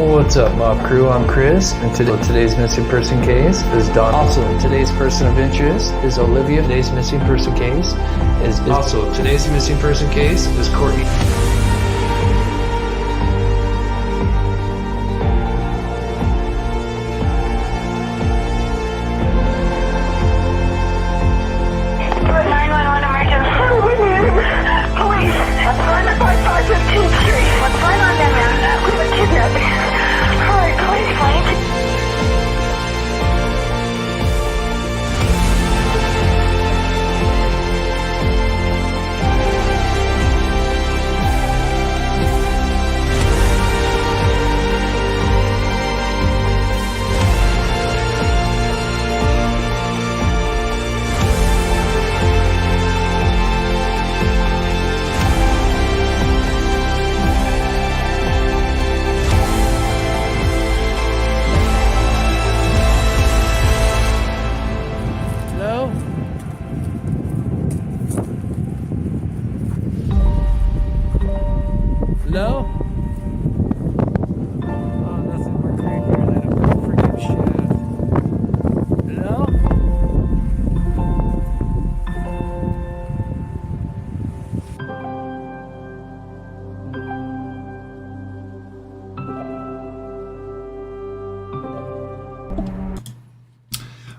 What's up, Mob Crew? I'm Chris, and today's missing person case is Don. Also, today's person of interest is Olivia. Today's missing person case is Courtney. Hello? Oh, nothing working right here. Let him go for your shit. Hello?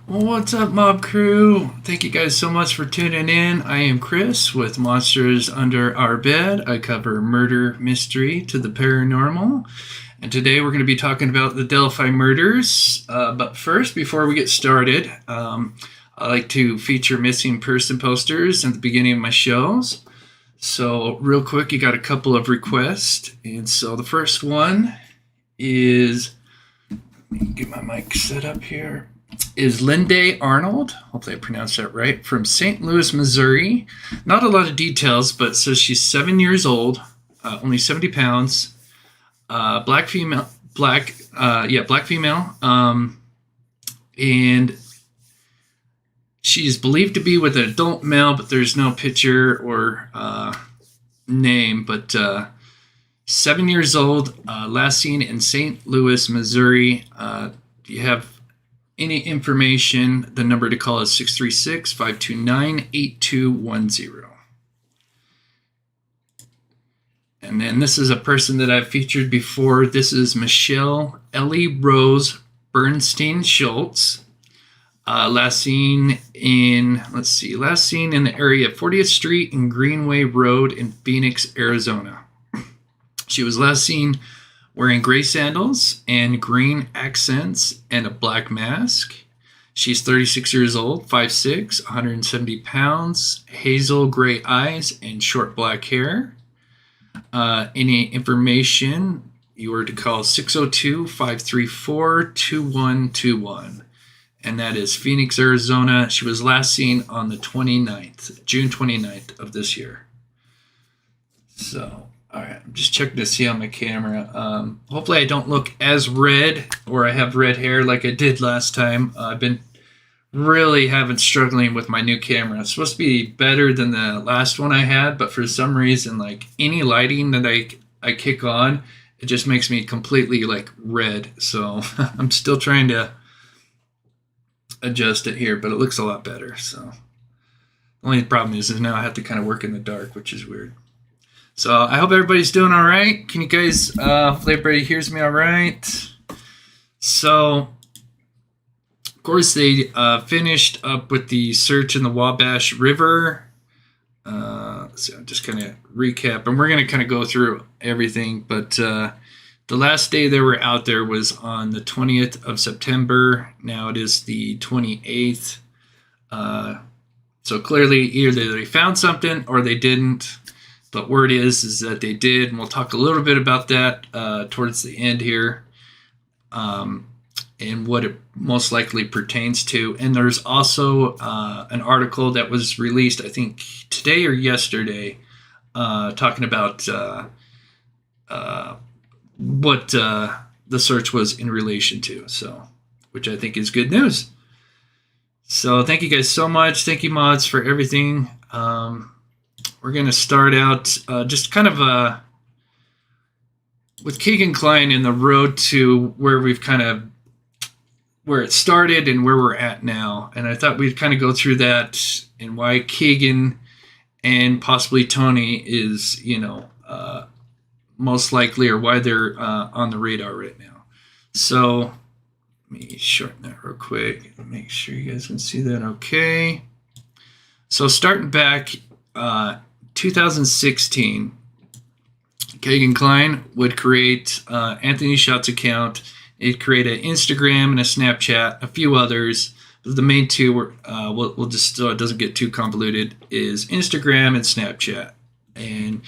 Well, what's up, Mob Crew? Thank you guys so much for tuning in. I am Chris with Monsters Under Our Bed. I cover murder, mystery to the paranormal. And today we're going to be talking about the Delphi Murders. But first, before we get started, I like to feature missing person posters at the beginning of my shows. So real quick, you got a couple of requests. And so the first one is, let me get my mic set up here, is Lynday Arnold, hopefully I pronounced that right, from St. Louis, Missouri. Not a lot of details, but it says she's 7 years old, only 70 pounds, black female, and she's believed to be with an adult male, but there's no picture or name, but 7 years old, last seen in St. Louis, Missouri. Do you have any information? The number to call is 636-529-8210. And then this is a person that I've featured before. This is Michelle Ellie Rose Bernstein Schultz. Last seen in the area of 40th Street and Greenway Road in Phoenix, Arizona. She was last seen wearing gray sandals and green accents and a black mask. She's 36 years old, 5'6", 170 pounds, hazel gray eyes, and short black hair. Any information, you were to call 602-534-2121. And that is Phoenix, Arizona. She was last seen on the 29th, June 29th of this year. So, all right, I'm just checking to see on my camera. Hopefully I don't look as red, or I have red hair like I did last time. I've been really struggling with my new camera. It's supposed to be better than the last one I had, but for some reason, like any lighting that I kick on, it just makes me completely like red. So I'm still trying to adjust it here, but it looks a lot better. So the only problem is now I have to kind of work in the dark, which is weird. So I hope everybody's doing all right. Can you guys, hopefully everybody hears me all right. So, of course, they finished up with the search in the Wabash River. So I'm just kind of recap, and we're going to kind of go through everything. But the last day they were out there was on the 20th of September. Now it is the 28th. So clearly either they found something or they didn't. But word is that they did, and we'll talk a little bit about that towards the end here, and what it most likely pertains to. And there's also an article that was released, I think, today or yesterday, talking about what the search was in relation to, so, which I think is good news. So thank you guys so much. Thank you, mods, for everything. We're going to start out just kind of with Kegan Kline in the road to where where it started and where we're at now. And I thought we'd kind of go through that and why Kegan and possibly Tony is, most likely, or why they're on the radar right now. So let me shorten that real quick. Make sure you guys can see that okay. So starting back 2016, Kegan Kline would create Anthony Schott's account. He'd create an Instagram and a Snapchat, a few others. The main two were, we'll just, so it doesn't get too convoluted, is Instagram and Snapchat. And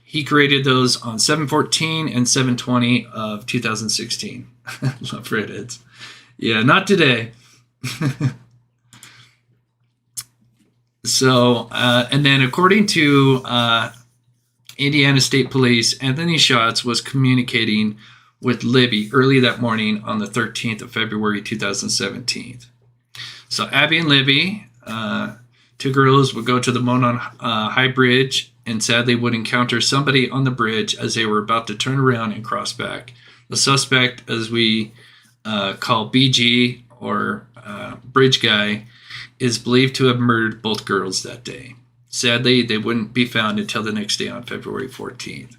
he created those on 7/14 and 7/20 of 2016. Love redheads. Yeah, not today. So, and then according to Indiana State Police, Anthony Schatz was communicating with Libby early that morning on the 13th of February 2017. So Abby and Libby, two girls, would go to the Monon High Bridge and sadly would encounter somebody on the bridge as they were about to turn around and cross back. The suspect, as we call BG, or Bridge Guy, is believed to have murdered both girls that day. Sadly, they wouldn't be found until the next day on February 14th.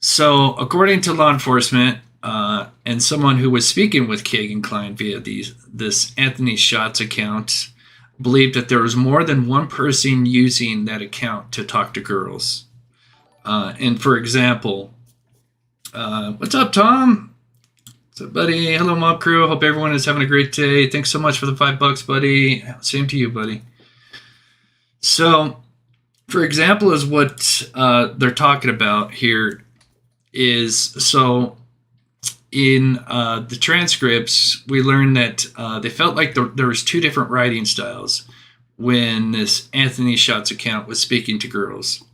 So, according to law enforcement and someone who was speaking with Kegan Kline via this Anthony Schatz account, believed that there was more than one person using that account to talk to girls. And for example, what's up, Tom? What's up, buddy? Hello, Mob Crew. Hope everyone is having a great day. Thanks so much for the $5, buddy. Same to you, buddy. So, for example, is what they're talking about here is, so in the transcripts, we learned that they felt like there was two different writing styles when this Anthony Schatz account was speaking to girls.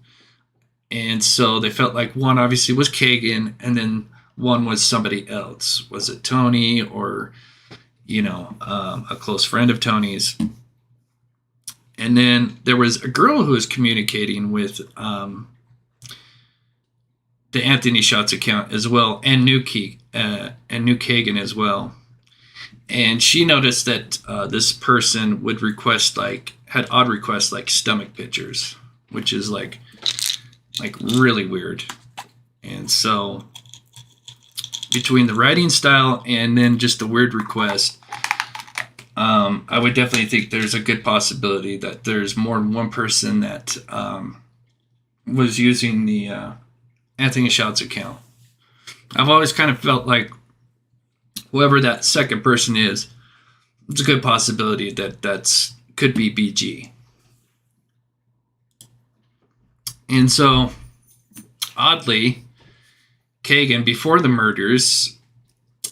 And so they felt like one obviously was Kegan, and then one was somebody else. Was it Tony or, a close friend of Tony's? And then there was a girl who was communicating with the Anthony Schatz account as well, and knew Kegan as well. And she noticed that this person would had odd requests like stomach pictures, which is like really weird. And so between the writing style and then just the weird request, I would definitely think there's a good possibility that there's more than one person that was using the Anthony Schatz account. I've always kind of felt like whoever that second person is, it's a good possibility that could be BG. And so, oddly, Kegan, before the murders,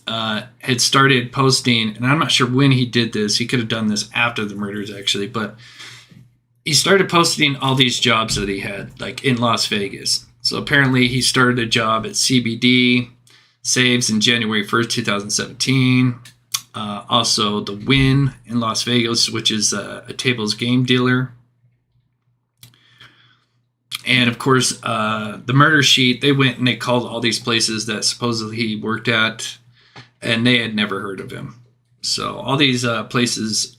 had started posting, and I'm not sure when he did this. He could have done this after the murders, actually, but he started posting all these jobs that he had, like in Las Vegas. So apparently he started a job at CBD Saves in January 1st, 2017. Also the Wynn in Las Vegas, which is a tables game dealer. And of course, the murder sheet, they went and they called all these places that supposedly he worked at, and they had never heard of him. So all these places,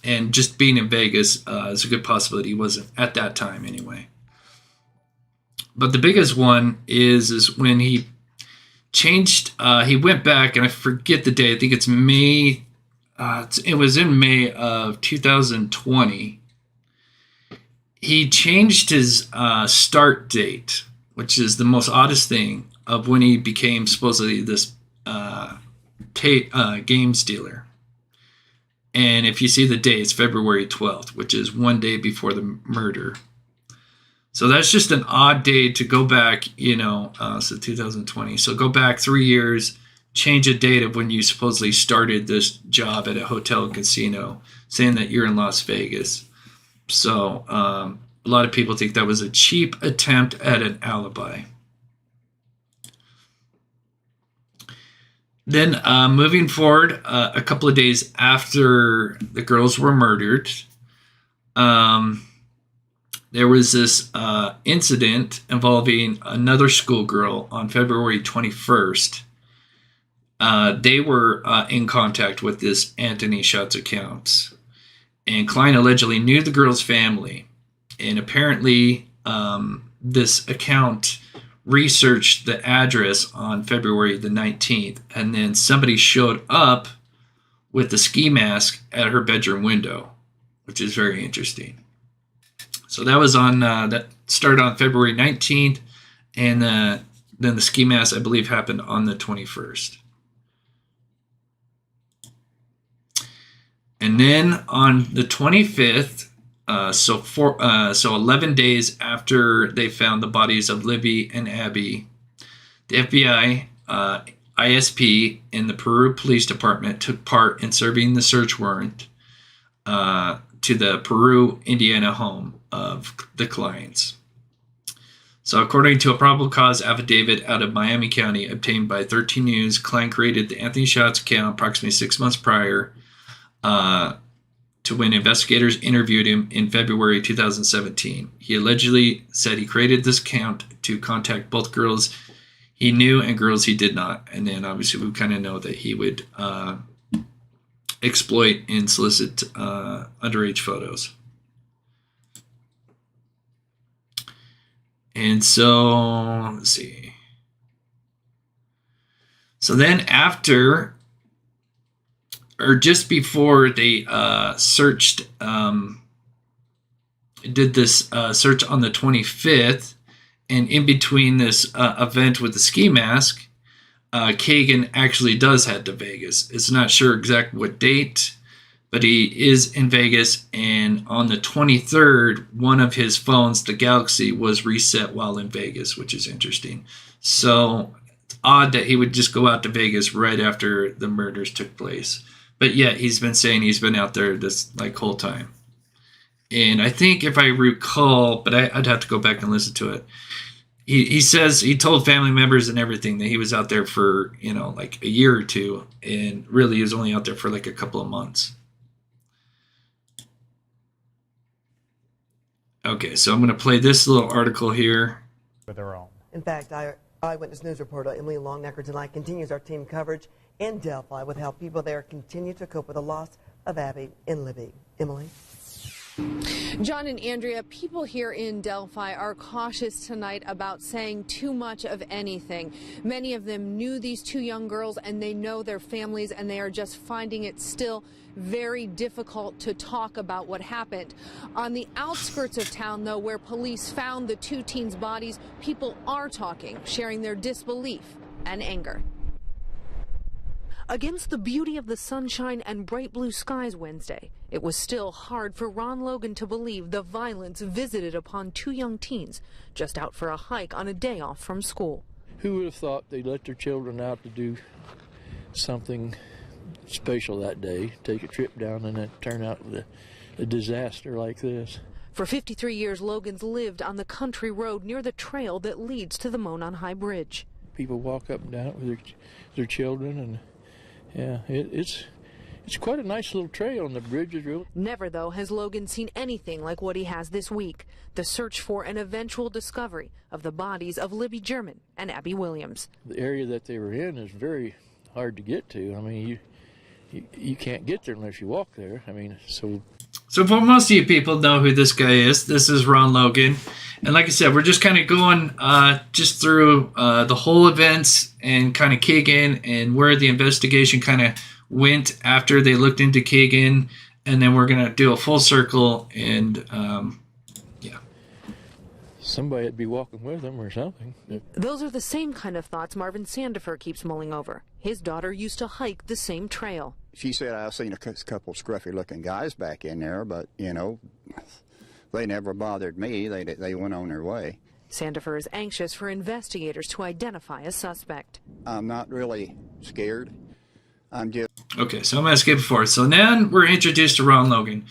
and just being in Vegas is a good possibility he wasn't at that time anyway. But the biggest one is when he changed, he went back, and I forget the day, I think it's May, it was in May of 2020. He changed his start date, which is the most oddest thing, of when he became supposedly this games dealer. And if you see the date, it's February 12th, which is one day before the murder. So that's just an odd day to go back, so 2020. So go back 3 years, change a date of when you supposedly started this job at a hotel and casino, saying that you're in Las Vegas. So a lot of people think that was a cheap attempt at an alibi. Then moving forward, a couple of days after the girls were murdered, there was this incident involving another schoolgirl on February 21st. They were in contact with this Anthony Schatz account. And Kline allegedly knew the girl's family. And apparently this account researched the address on February the 19th. And then somebody showed up with the ski mask at her bedroom window, which is very interesting. So that was on that started on February 19th, and then the ski mask, I believe, happened on the 21st. And then on the 25th, so 11 days after they found the bodies of Libby and Abby, the FBI, ISP, and the Peru Police Department took part in serving the search warrant to the Peru, Indiana home of the Klines. So according to a probable cause affidavit out of Miami County obtained by 13 News, Kline created the Anthony Schatz account approximately 6 months prior to when investigators interviewed him in February 2017. He allegedly said he created this account to contact both girls he knew and girls he did not. And then obviously we kind of know that he would exploit and solicit underage photos. And so, let's see. So then after, or just before they searched, did this search on the 25th, and in between this event with the ski mask, Kegan actually does head to Vegas. It's not sure exactly what date, but he is in Vegas, and on the 23rd, one of his phones, the Galaxy, was reset while in Vegas, which is interesting. So it's odd that he would just go out to Vegas right after the murders took place. But yet he's been saying he's been out there this whole time. And I think if I recall, but I'd have to go back and listen to it. He says he told family members and everything that he was out there for, a year or two, and really he was only out there for a couple of months. Okay, so I'm going to play this little article here. With their own. In fact, Eyewitness News reporter Emily Longnecker tonight continues our team coverage in Delphi with how people there continue to cope with the loss of Abby and Libby. Emily? John and Andrea, people here in Delphi are cautious tonight about saying too much of anything. Many of them knew these two young girls and they know their families, and they are just finding it still very difficult to talk about what happened. On the outskirts of town, though, where police found the two teens' bodies, people are talking, sharing their disbelief and anger. Against the beauty of the sunshine and bright blue skies Wednesday, it was still hard for Ron Logan to believe the violence visited upon two young teens just out for a hike on a day off from school. Who would have thought they'd let their children out to do something special that day, take a trip down, and it turn out with a disaster like this? For 53 years, Logan's lived on the country road near the trail that leads to the Monon High Bridge. People walk up and down it with their children, and yeah, it's quite a nice little trail, and the bridge is real. Never, though, has Logan seen anything like what he has this week, the search for an eventual discovery of the bodies of Libby German and Abby Williams. The area that they were in is very hard to get to. I mean, you can't get there unless you walk there. I mean, so for most of you people know who this guy is. This is Ron Logan. And like I said, we're just kind of going just through the whole events and kind of Kegan and where the investigation kind of went after they looked into Kegan. And then we're going to do a full circle and, yeah. Somebody would be walking with them or something. Those are the same kind of thoughts Marvin Sandifer keeps mulling over. His daughter used to hike the same trail. She said, I've seen a couple scruffy-looking guys back in there, but, they never bothered me. They went on their way. Sandifer is anxious for investigators to identify a suspect. I'm not really scared. I'm just... Okay, so I'm going to skip forward. So then we're introduced to Ron Logan.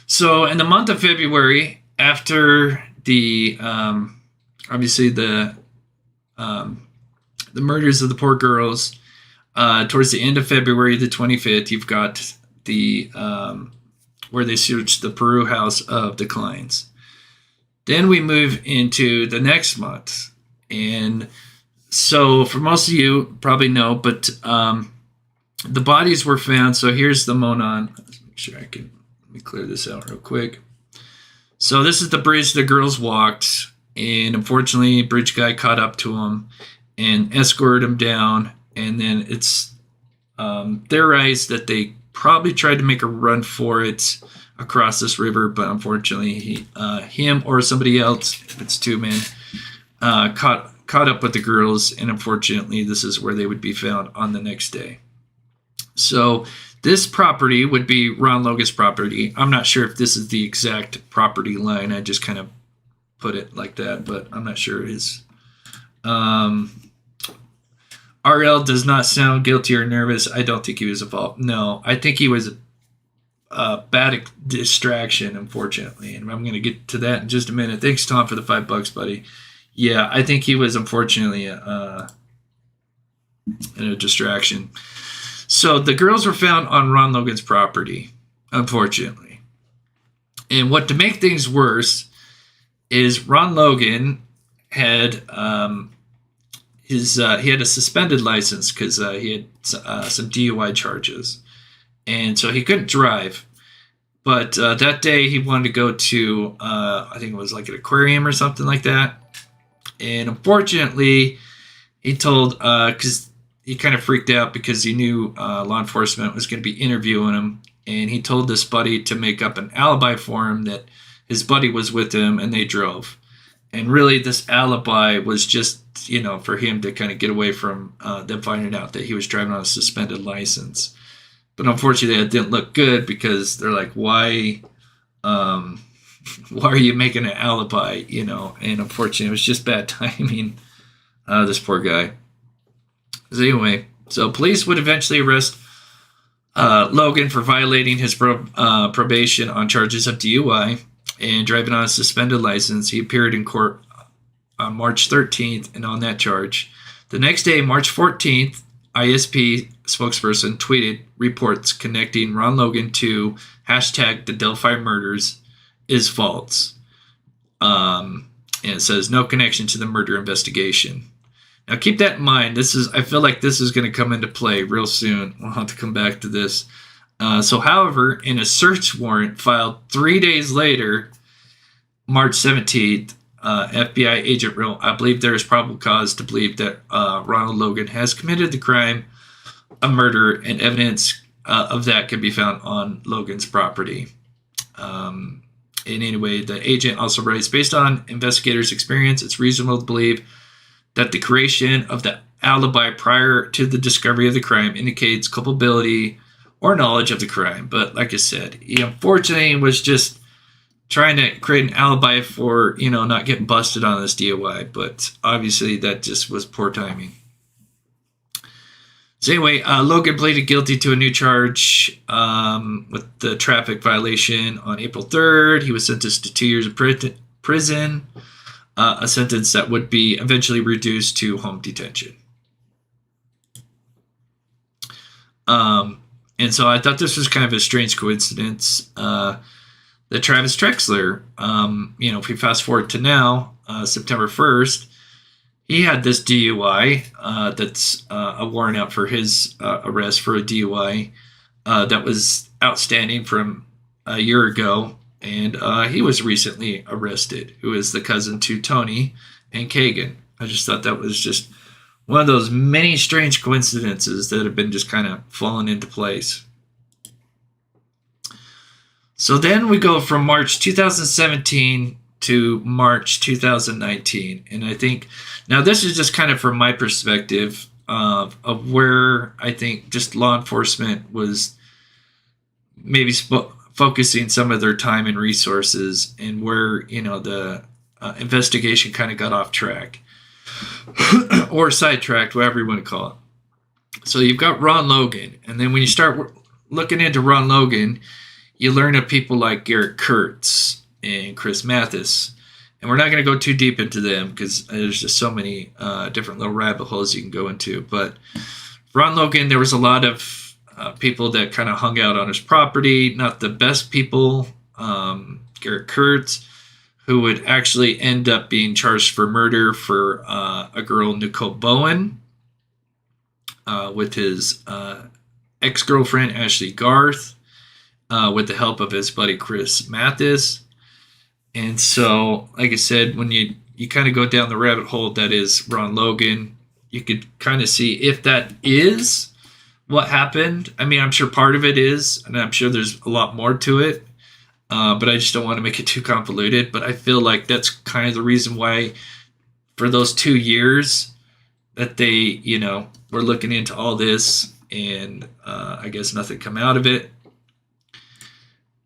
So in the month of February, after the, obviously the murders of the poor girls, towards the end of February, the 25th, you've got the, where they searched the Peru house of the Klines. Then we move into the next month. And so for most of you probably know, but the bodies were found. So here's the Monon. Let's make sure let me clear this out real quick. So this is the bridge the girls walked. And unfortunately, bridge guy caught up to him and escorted him down. And then it's theorized that they probably tried to make a run for it across this river, but unfortunately, him or somebody else, if it's two men, caught up with the girls, and unfortunately, this is where they would be found on the next day. So this property would be Ron Logan's property. I'm not sure if this is the exact property line. I just kind of put it like that, but I'm not sure it is. RL does not sound guilty or nervous. I don't think he was involved. No, I think he was a bad distraction, unfortunately. And I'm going to get to that in just a minute. Thanks, Tom, for the $5, buddy. Yeah, I think he was unfortunately in a distraction. So the girls were found on Ron Logan's property, unfortunately. And what to make things worse is Ron Logan had he had a suspended license because he had some DUI charges, and so he couldn't drive. But that day he wanted to go to I think it was like an aquarium or something like that. And unfortunately, he told because he kind of freaked out because he knew law enforcement was going to be interviewing him, and he told this buddy to make up an alibi for him that his buddy was with him and they drove. And really, this alibi was just, for him to kind of get away from them finding out that he was driving on a suspended license. But unfortunately, it didn't look good because they're like, why are you making an alibi, And unfortunately, it was just bad timing, this poor guy. So anyway, so police would eventually arrest Logan for violating his probation on charges of DUI and driving on a suspended license. He appeared in court on March 13th and on that charge. The next day, March 14th, ISP spokesperson tweeted reports connecting Ron Logan to #the Delphi Murders is false. And it says no connection to the murder investigation. Now keep that in mind. I feel like this is going to come into play real soon. We'll have to come back to this. However, in a search warrant filed 3 days later, March 17th, FBI agent wrote, I believe there is probable cause to believe that Ronald Logan has committed the crime of murder, and evidence of that can be found on Logan's property. And anyway, the agent also writes, based on investigators' experience, it's reasonable to believe that the creation of the alibi prior to the discovery of the crime indicates culpability or knowledge of the crime. But like I said, he unfortunately was just trying to create an alibi for, not getting busted on this DUI. But obviously that just was poor timing. So anyway, Logan pleaded guilty to a new charge with the traffic violation on April 3rd. He was sentenced to 2 years of prison, a sentence that would be eventually reduced to home detention. And so I thought this was kind of a strange coincidence. That Travis Trexler, if we fast forward to now, September 1st, he had this DUI that's a warrant out for his arrest for a DUI that was outstanding from a year ago. And he was recently arrested, who is the cousin to Tony and Kegan. I just thought that was just one of those many strange coincidences that have been just kind of falling into place. So then we go from March 2017 to March 2019. And I think, now this is just kind of from my perspective of where I think just law enforcement was maybe focusing some of their time and resources, and where, the investigation kind of got off track or sidetracked, whatever you want to call it. So you've got Ron Logan. And then when you start looking into Ron Logan, you learn of people like Garrett Kurtz and Chris Mathis. And we're not going to go too deep into them because there's just so many different little rabbit holes you can go into. But Ron Logan, there was a lot of people that kind of hung out on his property, not the best people. Garrett Kurtz, who would actually end up being charged for murder for a girl, Nicole Bowen, with his ex-girlfriend, Ashley Garth, with the help of his buddy, Chris Mathis. And so, like I said, when you kind of go down the rabbit hole that is Ron Logan, you could kind of see if that is what happened. I mean, I'm sure part of it is, and I'm sure there's a lot more to it. But I just don't want to make it too convoluted. But I feel like that's kind of the reason why for those 2 years that they, were looking into all this, and I guess nothing come out of it.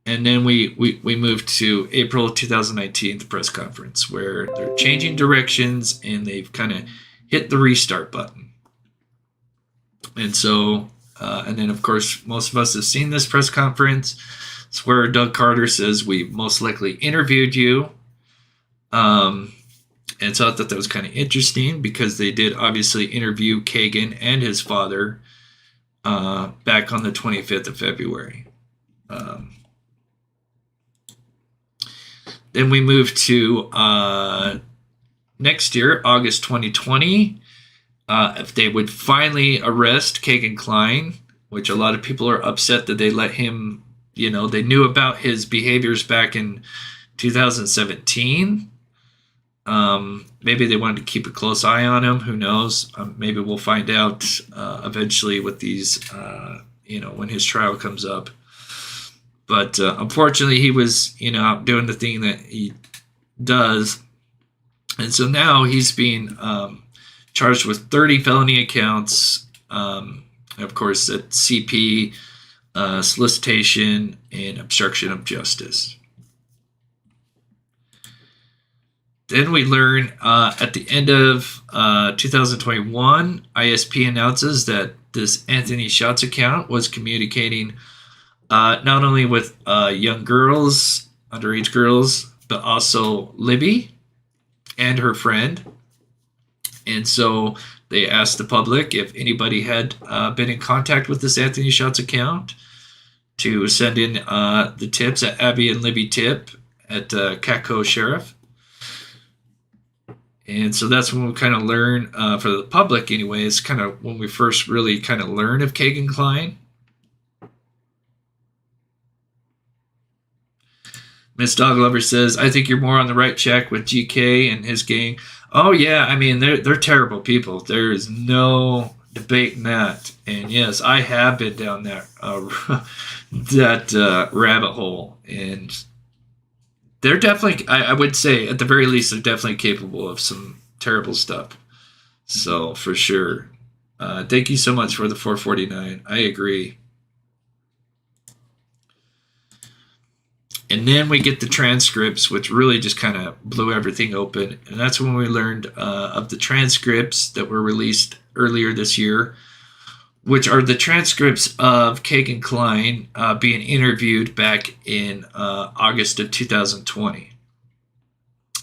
And then we moved to April 2019, the press conference, where they're changing directions and they've kind of hit the restart button. And so, and then of course, most of us have seen this press conference. It's where Doug Carter says, we most likely interviewed you. And so I thought that was kind of interesting because they did obviously interview Kegan and his father back on the 25th of February. Then we moved to next year, August 2020, if they would finally arrest Kegan Kline, which a lot of people are upset that they let him, they knew about his behaviors back in 2017. Maybe they wanted to keep a close eye on him. Who knows? Maybe we'll find out eventually with these, when his trial comes up. But unfortunately, he was, out doing the thing that he does. And so now he's being charged with 30 felony counts. Of course, at CP, solicitation, and obstruction of justice. Then we learn at the end of 2021, ISP announces that this Anthony Schatz account was communicating not only with young girls, underage girls, but also Libby and her friend. And so they asked the public if anybody had been in contact with this Anthony Schatz account to send in the tips at Abby and Libby Tip at Catco Sheriff. And so that's when we kind of learn, for the public anyway, it's kind of when we first really kind of learn of Kegan Kline. Miss Dog Lover says, I think you're more on the right track with GK and his gang. Oh, yeah, I mean, they're terrible people. There is no debating that. And yes, I have been down that rabbit hole. And they're definitely, I would say, at the very least, they're definitely capable of some terrible stuff. So, for sure. Thank you so much for the 449. I agree. And then we get the transcripts, which really just kind of blew everything open. And that's when we learned of the transcripts that were released earlier this year, which are the transcripts of Kegan Kline being interviewed back in August of 2020.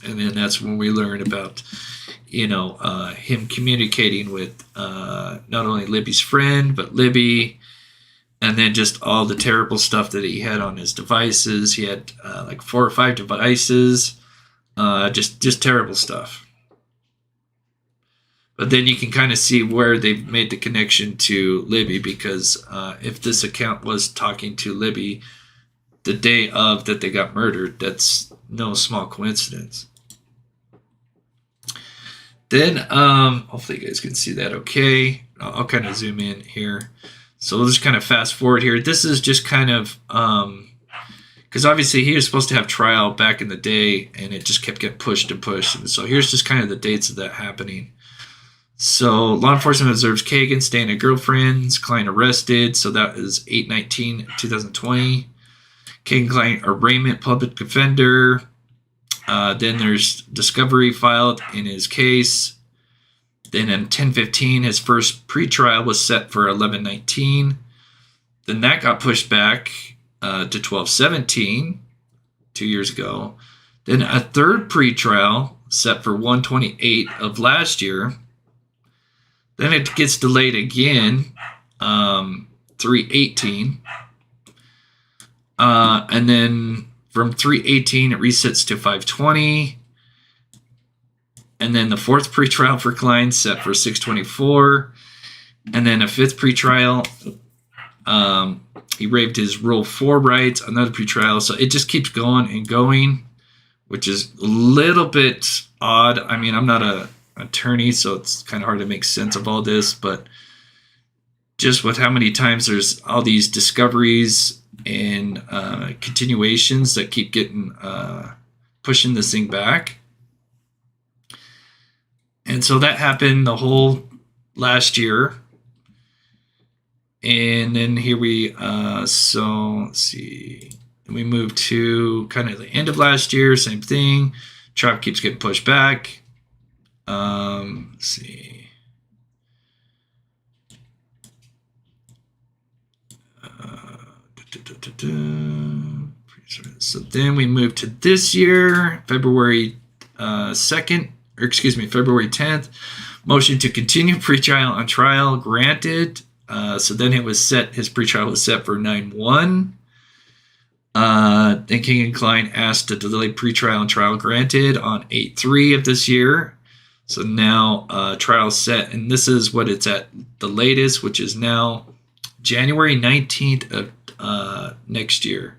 And then that's when we learn about, him communicating with not only Libby's friend, but Libby. And then just all the terrible stuff that he had on his devices. He had like 4 or 5 devices. Just terrible stuff. But then you can kind of see where they've made the connection to Libby, because if this account was talking to Libby the day of that they got murdered, that's no small coincidence. Then, hopefully you guys can see that okay. I'll kind of zoom in here. So we'll just kind of fast forward here. This is just kind of, because obviously he was supposed to have trial back in the day, and it just kept getting pushed and pushed. And so here's just kind of the dates of that happening. So law enforcement observes Kegan staying at girlfriend's, Kline arrested. So that is 8/19/2020. Kegan Kline arraignment, public defender. Then there's discovery filed in his case. Then in 10/15, his first pretrial was set for 11/19. Then that got pushed back to 12/17, 2 years ago. Then a third pretrial set for 1/28 of last year. Then it gets delayed again, 3/18. And then from 318, it resets to 520. And then the fourth pretrial for Kline set for 624. And then a fifth pretrial, he waived his Rule 4 rights, another pretrial. So it just keeps going and going, which is a little bit odd. I mean, I'm not an attorney, so it's kind of hard to make sense of all this. But just with how many times there's all these discoveries and continuations that keep getting pushing this thing back. And so that happened the whole last year. And then here so let's see. We moved to kind of the end of last year, same thing. Trial keeps getting pushed back. Let's see. So then we moved to this year, February 2nd, or excuse me, February 10th. Motion to continue pretrial on trial granted. So then it was set, his pretrial was set for 9/1. Then Kegan Kline asked to delay pretrial and trial granted on 8/3 of this year. So now trial set, and this is what it's at the latest, which is now January 19th of next year,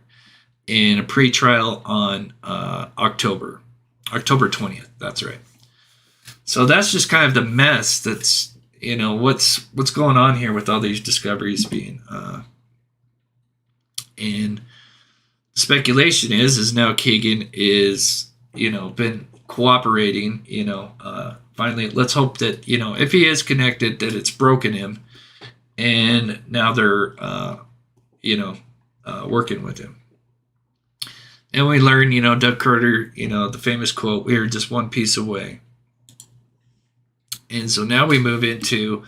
and a pretrial on October 20th. That's right. So that's just kind of the mess that's, what's going on here with all these discoveries being and speculation is now Kegan is, been cooperating, finally, let's hope that, if he is connected, that it's broken him, and now they're, working with him. And we learn, Doug Carter, the famous quote, "We are just one piece away." And so now we move into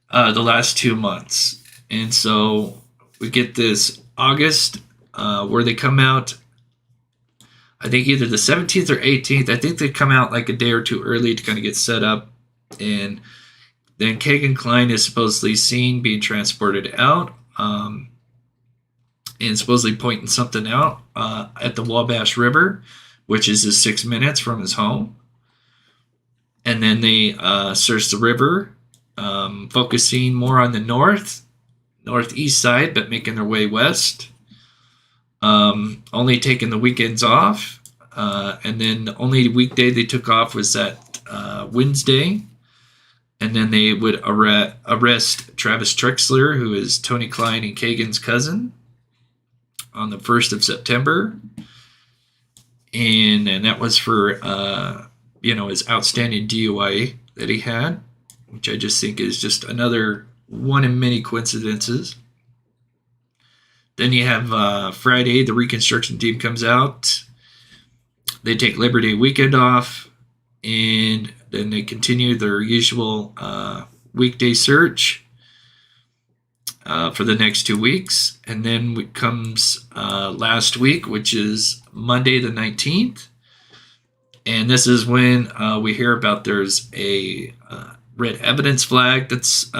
the last 2 months. And so we get this August where they come out, I think either the 17th or 18th. I think they come out like a day or two early to kind of get set up. And then Kegan Kline is supposedly seen being transported out and supposedly pointing something out at the Wabash River, which is just 6 minutes from his home. And then they search the river, focusing more on the northeast side, but making their way west. Only taking the weekends off. And then the only weekday they took off was that Wednesday. And then they would arrest Travis Trexler, who is Tony Kline and Kegan's cousin, on the 1st of September. And that was for his outstanding DUI that he had, which I just think is just another one in many coincidences. Then you have Friday, the reconstruction team comes out. They take Labor Day weekend off, and then they continue their usual weekday search for the next 2 weeks. And then comes last week, which is Monday the 19th. And this is when we hear about there's a red evidence flag that's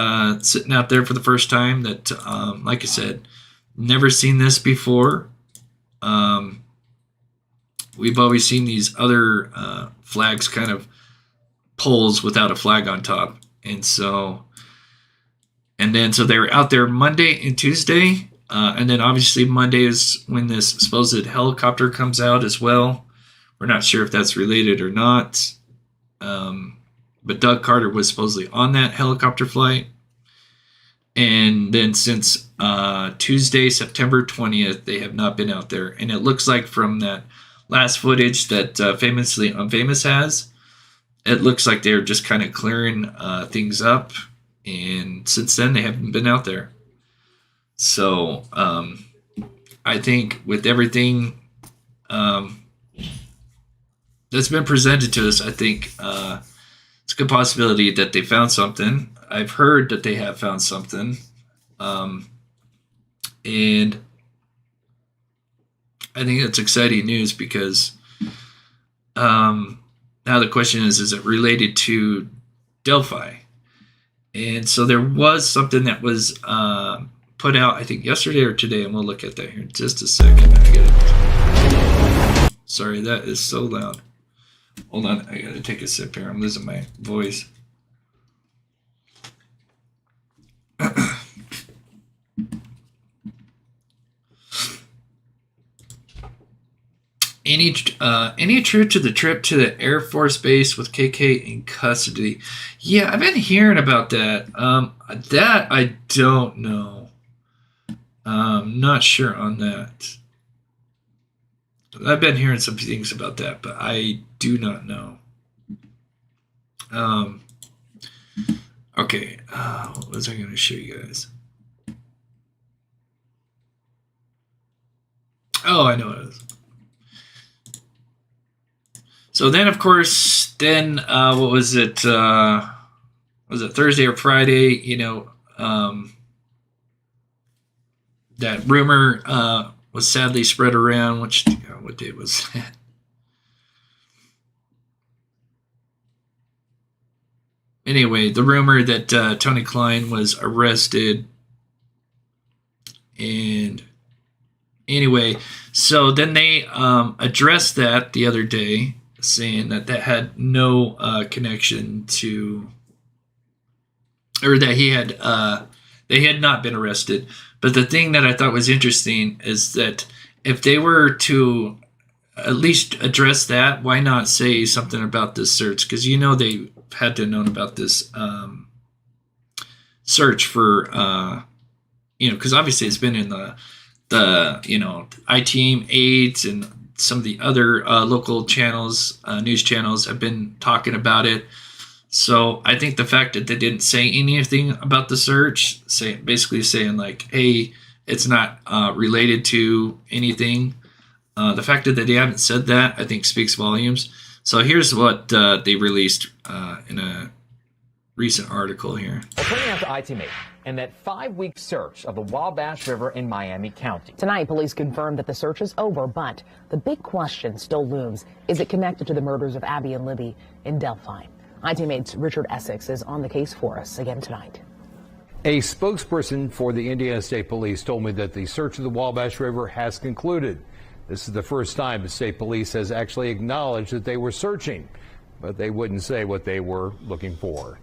sitting out there for the first time that, like I said, never seen this before. We've always seen these other flags, kind of poles without a flag on top. So they were out there Monday and Tuesday. And then obviously Monday is when this supposed helicopter comes out as well. We're not sure if that's related or not. But Doug Carter was supposedly on that helicopter flight. And then since Tuesday, September 20th, they have not been out there. And it looks like from that last footage that Famously Unfamous has, it looks like they're just kind of clearing things up. And since then, they haven't been out there. So I think with everything that's been presented to us, I think it's a good possibility that they found something. I've heard that they have found something. And I think that's exciting news because now the question is it related to Delphi? And so there was something that was put out, I think yesterday or today, and we'll look at that here in just a second. I get it. Sorry, that is so loud. Hold on, I gotta take a sip here. I'm losing my voice. Any truth to the trip to the Air Force Base with KK in custody? Yeah, I've been hearing about that. That I don't know. Not sure on that. I've been hearing some things about that, but I do not know. Okay, what was I going to show you guys? Oh, I know what it is. So then, of course, what was it? Was it Thursday or Friday? You know, that rumor was sadly spread around. What day was that? Anyway, the rumor that Tony Kline was arrested. And anyway, so then they addressed that the other day, saying that had no connection to, or that they had not been arrested. But the thing that I thought was interesting is that if they were to at least address that, why not say something about this search? Because they had to have known about this search for, because obviously it's been in the I-Team 8 and some of the other local channels, news channels have been talking about it. So I think the fact that they didn't say anything about the search, basically saying like, hey, it's not related to anything. The fact that they haven't said that, I think, speaks volumes. So here's what they released in a recent article here. Turning out to I-Team 8 and that 5-week search of the Wabash River in Miami County. Tonight, police confirmed that the search is over, but the big question still looms. Is it connected to the murders of Abby and Libby in Delphi? I-Team 8's Richard Essex is on the case for us again tonight. A spokesperson for the Indiana State Police told me that the search of the Wabash River has concluded. This is the first time the state police has actually acknowledged that they were searching, but they wouldn't say what they were looking for.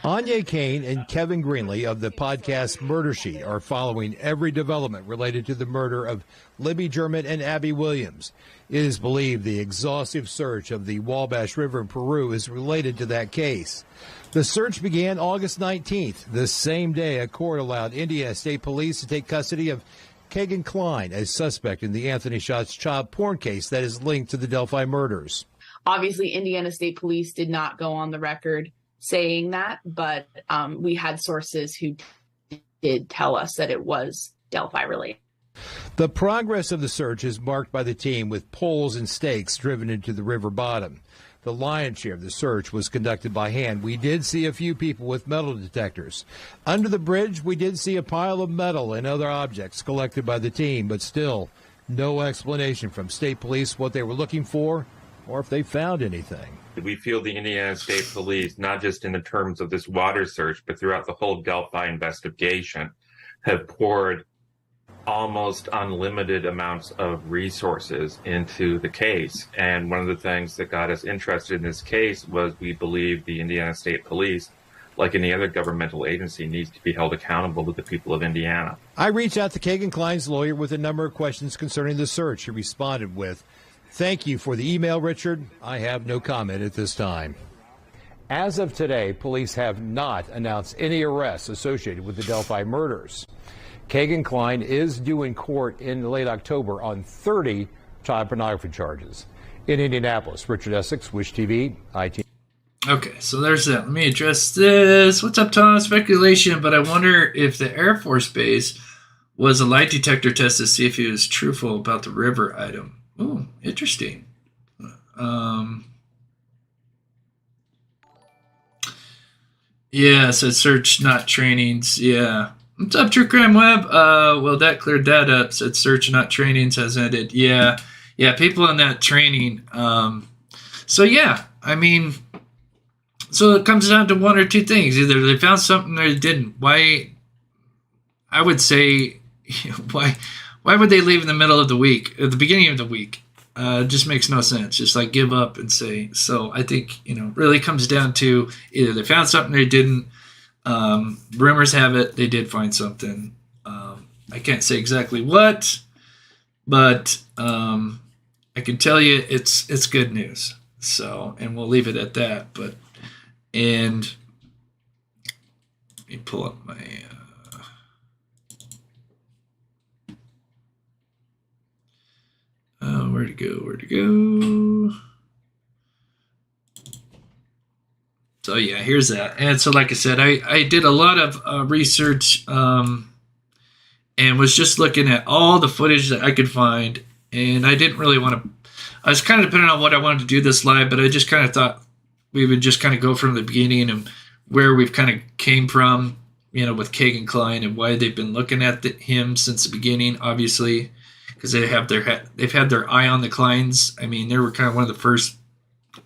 Anya Kane and Kevin Greenlee of the podcast Murder Sheet are following every development related to the murder of Libby German and Abby Williams. It is believed the exhaustive search of the Wabash River in Peru is related to that case. The search began August 19th. The same day, a court allowed Indiana State Police to take custody of Kegan Kline as suspect in the Anthony Shots child porn case that is linked to the Delphi murders. Obviously, Indiana State Police did not go on the record saying that, but we had sources who did tell us that it was Delphi related. The progress of the search is marked by the team with poles and stakes driven into the river bottom. The lion's share of the search was conducted by hand. We did see a few people with metal detectors. Under the bridge, we did see a pile of metal and other objects collected by the team, but still no explanation from state police what they were looking for or if they found anything. We feel the Indiana State Police, not just in the terms of this water search, but throughout the whole Delphi investigation, have poured almost unlimited amounts of resources into the case. And one of the things that got us interested in this case was we believe the Indiana State Police, like any other governmental agency, needs to be held accountable to the people of Indiana. I reached out to Kegan Kline's lawyer with a number of questions concerning the search. He responded with, "Thank you for the email, Richard. I have no comment at this time." As of today, police have not announced any arrests associated with the Delphi murders. Kegan Kline is due in court in late October on 30 child pornography charges. In Indianapolis, Richard Essex, Wish TV, IT. Okay, so there's that. Let me address this. What's up, Tom? Speculation, but I wonder if the Air Force Base was a lie detector test to see if he was truthful about the river item. Oh, interesting. Yeah, so search, not trainings. Yeah. What's up, True Crime Web? Well, that cleared that up. Said search, not trainings has ended. Yeah. Yeah, people in that training. So, yeah, I mean, so it comes down to one or two things. Either they found something or they didn't. Why, I would say, why would they leave in the middle of the week, at the beginning of the week? just makes no sense. Just like give up and say. So I think, really comes down to either they found something or they didn't. Rumors have it they did find something. I can't say exactly what, but I can tell you it's good news. So, and we'll leave it at that. And let me pull up my. Where'd it go? Where'd it go? So yeah, here's that. And so, like I said, I did a lot of research and was just looking at all the footage that I could find. And I didn't really want to. I was kind of depending on what I wanted to do this live, but I just kind of thought we would just kind of go from the beginning and where we've kind of came from, with Kegan Kline and why they've been looking at him since the beginning, obviously, because they've had their eye on the Klines. I mean, they were kind of one of the first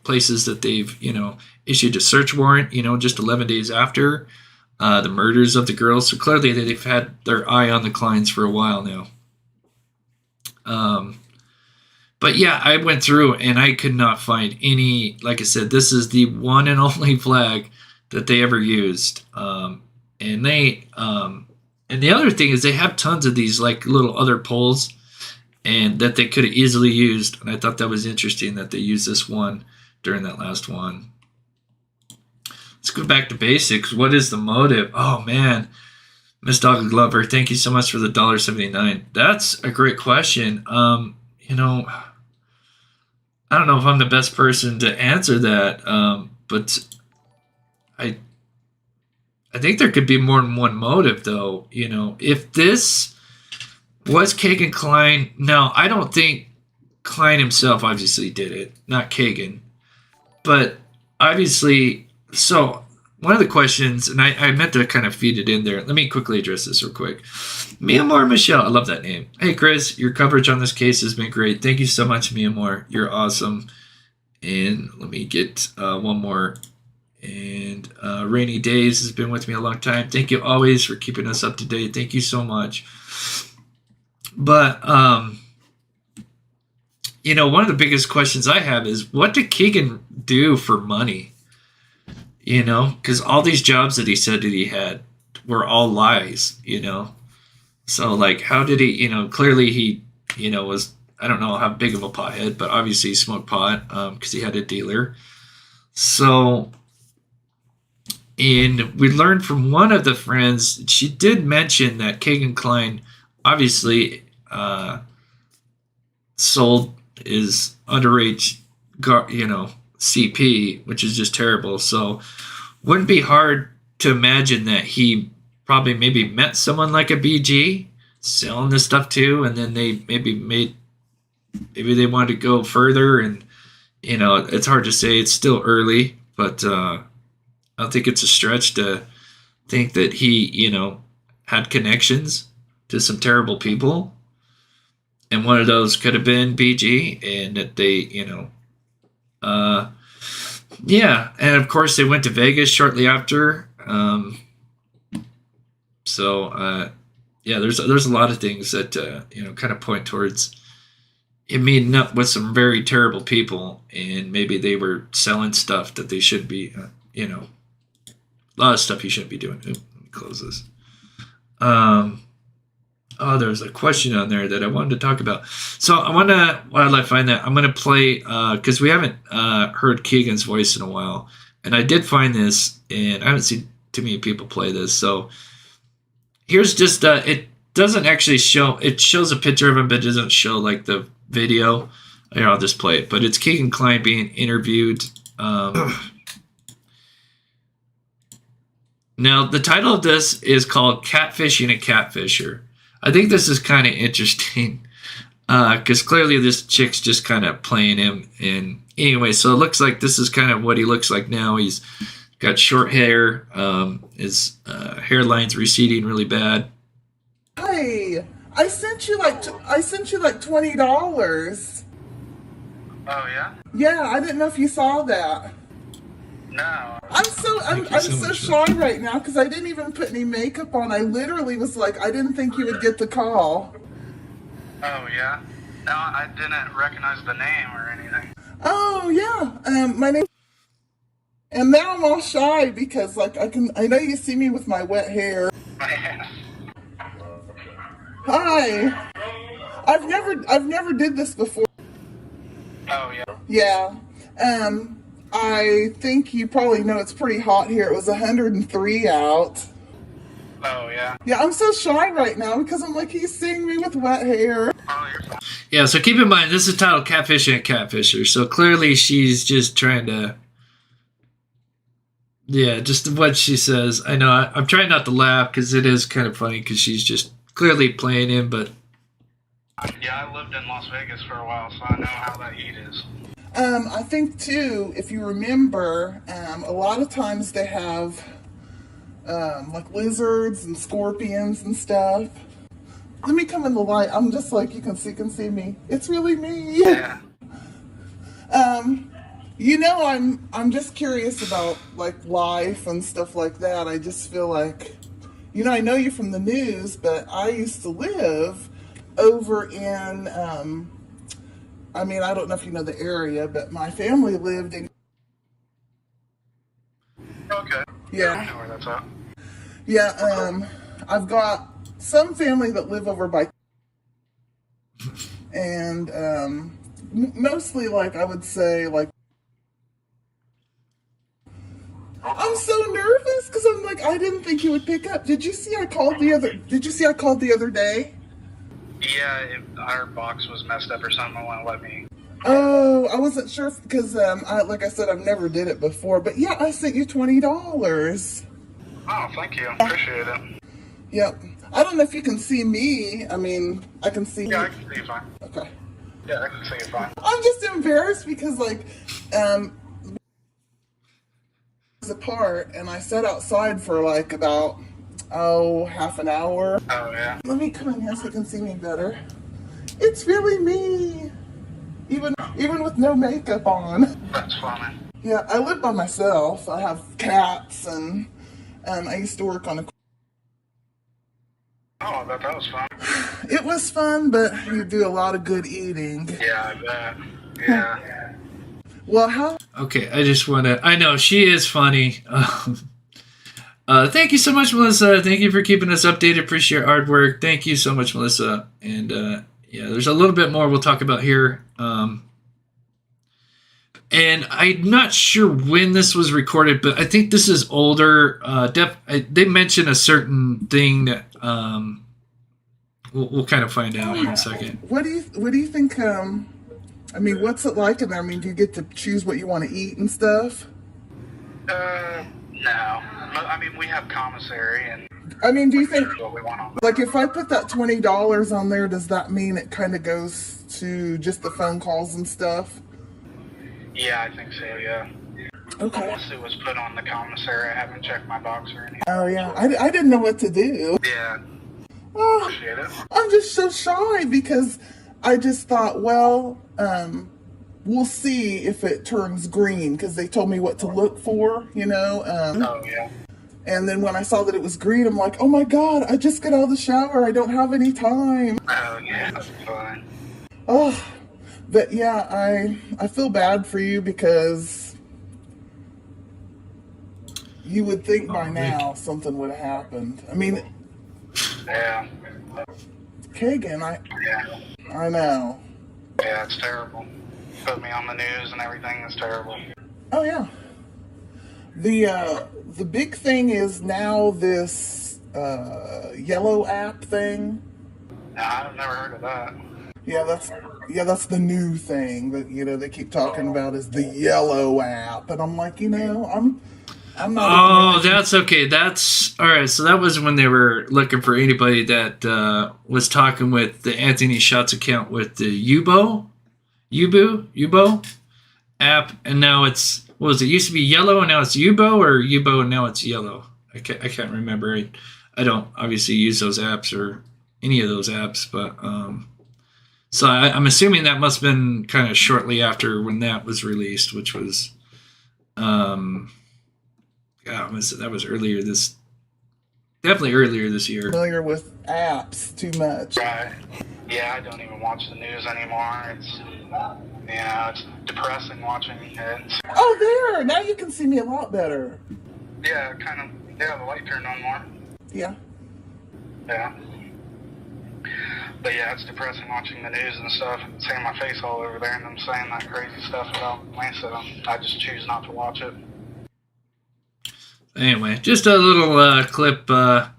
places that they've, issued a search warrant, just 11 days after the murders of the girls. So clearly they've had their eye on the Klines for a while now. But yeah, I went through and I could not find any, like I said, this is the one and only flag that they ever used. And the other thing is they have tons of these like little other polls and that they could have easily used. And I thought that was interesting that they used this one during that last one. Let's go back to basics. What is the motive? Oh man, Miss Dog Glover, thank you so much for the $1.79. That's a great question. I don't know if I'm the best person to answer that, but I think there could be more than one motive, though. If this was Kegan Kline, no, I don't think Kline himself obviously did it, not Kegan, but obviously. So one of the questions, and I meant to kind of feed it in there. Let me quickly address this real quick. Mia Moore Michelle, I love that name. Hey, Chris, your coverage on this case has been great. Thank you so much, Mia Moore. You're awesome. And let me get one more. And Rainy Days has been with me a long time. Thank you always for keeping us up to date. Thank you so much. But, one of the biggest questions I have is, what did Kegan do for money? Because all these jobs that he said that he had were all lies, So, like, how did he, clearly he, was, I don't know how big of a pothead, but obviously he smoked pot because he had a dealer. So, and we learned from one of the friends, she did mention that Kegan Kline obviously sold his underage, CP, which is just terrible. So wouldn't be hard to imagine that he probably maybe met someone like a BG selling this stuff too, and then they maybe they wanted to go further, and it's hard to say. It's still early, but I don't think it's a stretch to think that he had connections to some terrible people, and one of those could have been BG, and that they yeah, and of course they went to Vegas shortly after. Yeah, there's a lot of things that kind of point towards him meeting up with some very terrible people, and maybe they were selling stuff that they should be, a lot of stuff he shouldn't be doing. Let me close this. There's a question on there that I wanted to talk about. So I want to, while I find that, I'm going to play, because we haven't heard Kegan's voice in a while. And I did find this, and I haven't seen too many people play this. So here's just, it doesn't actually show, it shows a picture of him, but it doesn't show like the video. Here, I'll just play it. But it's Kegan Kline being interviewed. Now, the title of this is called Catfishing a Catfisher. I think this is kind of interesting because clearly this chick's just kind of playing him. And anyway, so it looks like this is kind of what he looks like now. He's got short hair. His hairline's receding really bad. Hey, I sent you like $20. Oh yeah? Yeah, I didn't know if you saw that. No. I'm so shy right now because I didn't even put any makeup on. I literally was like, I didn't think you would get the call. Oh yeah? No, I didn't recognize the name or anything. Oh yeah, my name. And now I'm all shy because like I know you see me with my wet hair. Hi. I've never did this before. Oh yeah. Yeah. I think you probably know it's pretty hot here. It was 103 out. Oh yeah. Yeah, I'm so shy right now because I'm like, he's seeing me with wet hair. Oh, you're fine. Yeah, so keep in mind, this is titled Catfishing and Catfisher. So clearly she's just trying to... Yeah, just what she says. I know, I'm trying not to laugh because it is kind of funny because she's just clearly playing him, but... Yeah, I lived in Las Vegas for a while, so I know how that heat is. I think too, if you remember, a lot of times they have like lizards and scorpions and stuff. Let me come in the light. I'm just like, you can see me. It's really me. Yeah. You know, I'm just curious about like life and stuff like that. I just feel like, you know, I know you from the news, but I used to live over in, I mean, I don't know if you know the area, but my family lived in. Okay. Yeah. I know where that's at. Yeah, I've got some family that live over by, and mostly like I would say like, I'm so nervous because I'm like, I didn't think you would pick up. Did you see I called the other day? Yeah, our box was messed up or something. It won't let me. Oh, I wasn't sure because like I said, I've never did it before. But yeah, I sent you $20. Oh, thank you. Appreciate it. Yep. I don't know if you can see me. I mean, I can see. Yeah, I can see you fine. Okay. Yeah, I can see you fine. I'm just embarrassed because like, apart, and I sat outside for like about half an hour. Oh yeah. Let me come in here so you can see me better. It's really me, even with no makeup on. That's funny. Yeah, I live by myself. I have cats, and I used to work on a. Oh, I bet that was fun. It was fun, but you do a lot of good eating. Yeah, I bet. Yeah. Well, how? Okay, I just want to... I know, she is funny. Thank you so much, Melissa. Thank you for keeping us updated. Appreciate your hard work. Thank you so much, Melissa. And yeah, there's a little bit more we'll talk about here. And I'm not sure when this was recorded, but I think this is older. They mention a certain thing that we'll kind of find out in a second. What do you think? I mean, what's it like in there? I mean, do you get to choose what you want to eat and stuff? No. I mean, we have commissary, and I mean, do you think, what we want on. like, if I put that $20 on there, does that mean it kind of goes to just the phone calls and stuff? Yeah, I think so. Yeah. Okay. Unless it was put on the commissary, I haven't checked my box or anything. Oh yeah, I didn't know what to do. Yeah. Oh, Appreciate it. I'm just so shy because I just thought, well, we'll see if it turns green because they told me what to look for, you know. Oh yeah. And then when I saw that it was green, I'm like, oh my God, I just got out of the shower. I don't have any time. Oh yeah, that's fine. Oh, but yeah, I feel bad for you because you would think by now something would have happened. I mean, Yeah. Kegan, Yeah. I know. Yeah, it's terrible. Put me on the news and everything. It's terrible. Oh yeah. The big thing is now this yellow app thing. No, I've never heard of that. Yeah, that's the new thing that, you know, they keep talking about is the yellow app, and I'm like, you know, I'm not. Oh, that's okay. That's all right. So that was when they were looking for anybody that was talking with the Anthony Shots account with the Yubo app, and now it's, what was it? Used to be yellow, and now it's Yubo, or Yubo, and now it's yellow. I can't remember. I don't obviously use those apps or any of those apps, but so I'm assuming that must have been kind of shortly after when that was released, which was that was definitely earlier this year. Familiar with apps too much. Right. Yeah, I don't even watch the news anymore. It's depressing watching it. Oh, there! Now you can see me a lot better. Yeah, the light turned on more. Yeah. Yeah. But yeah, it's depressing watching the news and stuff, seeing my face all over there and them saying that crazy stuff about me, so I just choose not to watch it. Anyway, just a little clip. I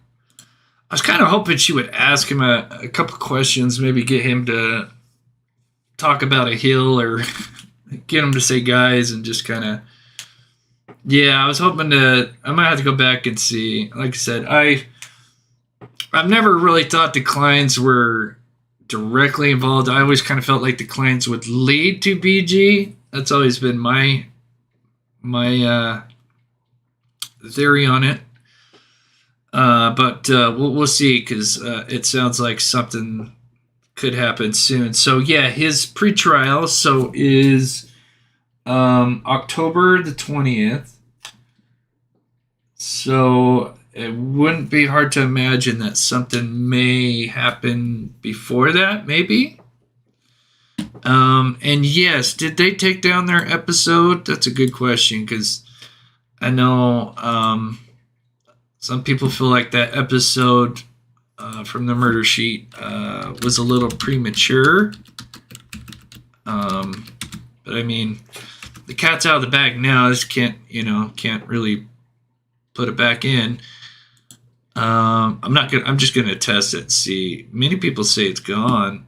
was kind of hoping she would ask him a couple questions, maybe get him to talk about a hill or get him to say guys and just kind of, yeah, I was hoping I might have to go back and see. Like I said, I've never really thought the Klines were directly involved. I always kind of felt like the Klines would lead to BG. That's always been my theory on it. But we'll see, because it sounds like something could happen soon. So yeah, his pretrial is October the 20th. So it wouldn't be hard to imagine that something may happen before that, maybe. And yes, did they take down their episode? That's a good question, because I know some people feel like that episode from the murder sheet was a little premature. But I mean, the cat's out of the bag now. Just can't really put it back in. I'm just gonna test it and see. Many people say it's gone.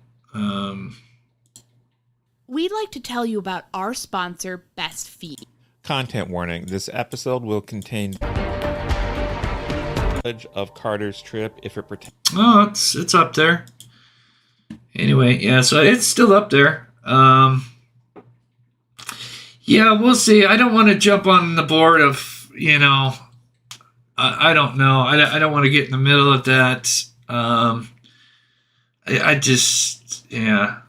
We'd like to tell you about our sponsor, Best Feed. Content warning. This episode will contain of Carter's trip if it pertains. Oh, it's up there. Anyway, yeah, so it's still up there. Yeah, we'll see. I don't want to jump on the board of, I don't know. I don't want to get in the middle of that. I just, yeah.